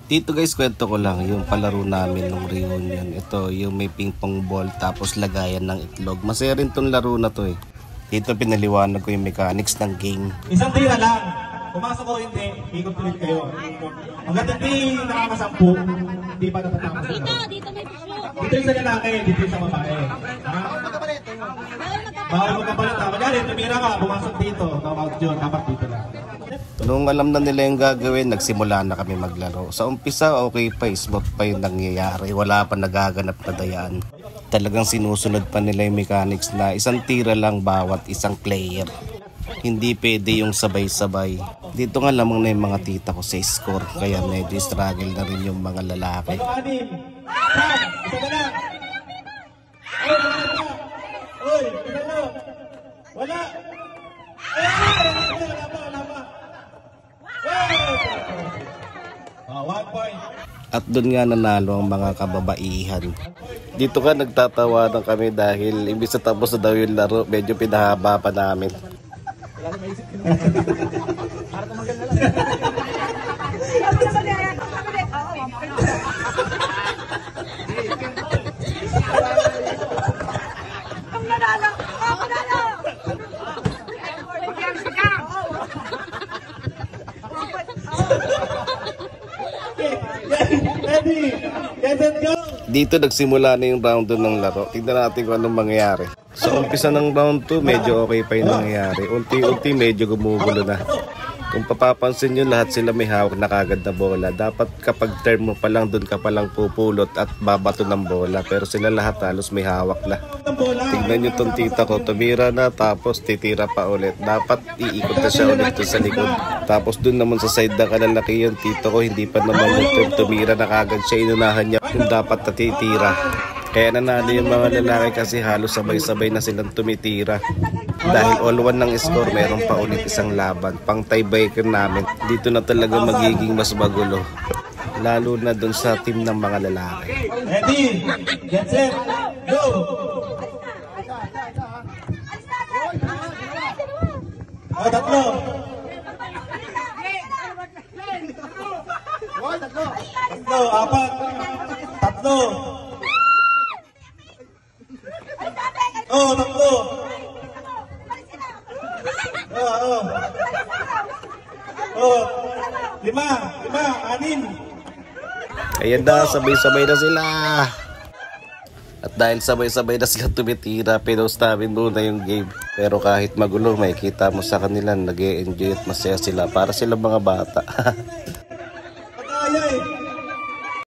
Dito guys, kwento ko lang yung palaro namin nung reunion. Ito yung may ping pong ball tapos lagayan ng itlog. Masaya rin tong laro na to eh. Dito pinaliwanag ko yung mechanics ng game. Isang tira lang. Pumasok ko hindi, ikot ulit kayo. Hanggang hindi nakakasampu, hindi pa natatapos. Dito may puso. Dito yung sa lalaki, dito yung sa babae. Bawal magkapalit. Magyari, tumira ka, pumasok dito. Tawag yun, dapat dito lang. Nung alam na nila yung gagawin, nagsimula na kami maglaro. Sa umpisa, okay pa, smooth pa yung nangyayari. Wala pa nagaganap na dayaan. Talagang sinusunod pa nila yung mechanics na isang tira lang bawat isang player. Hindi pwede yung sabay-sabay. Dito nga lamang na yung mga tita ko sa score. Kaya medyo struggle na rin yung mga lalaki. Wala! At doon nga nanalo ang mga kababaihan. Dito ka nagtatawanan kami dahil imbis na tapos na daw yung laro, medyo pinahaba pa namin. Dito nagsimula na yung round 2 ng laro. Tignan natin kung anong mangyayari. Sa umpisa ng round 2, medyo okay pa yung nangyayari. Unti-unti medyo gumugulo na. Kung papapansin nyo, lahat sila may hawak na kagad na bola. Dapat kapag turn mo pa lang, dun ka palang pupulot at babato ng bola. Pero sila lahat halos may hawak na. Tignan nyo tong tita ko, tumira na tapos titira pa ulit. Dapat iikot na siya ulit sa likod. Tapos dun naman sa side na kalalaki yung tito ko, hindi pa naman yung tumira na kagad siya. Inunahan niya kung dapat natitira. Kaya nanalo yung mga lalaki kasi halos sabay-sabay na silang tumitira. Dahil all one ng score, meron pa ulit isang laban. Pang tiebreaker namin. Dito na talaga magiging mas magulo. Lalo na dun sa team ng mga lalaki. Ready, get set, go! Tatlo! Tatlo, apat! Tatlo! Tatlo! Lima, anim. Ayan na, sabay-sabay na sila. At dahil sabay-sabay na sila tumitira, pinost namin muna yung game. Pero kahit magulo, makikita mo sa kanila, nag-e-enjoy at masaya sila. Para sila mga bata. Pag-ayay!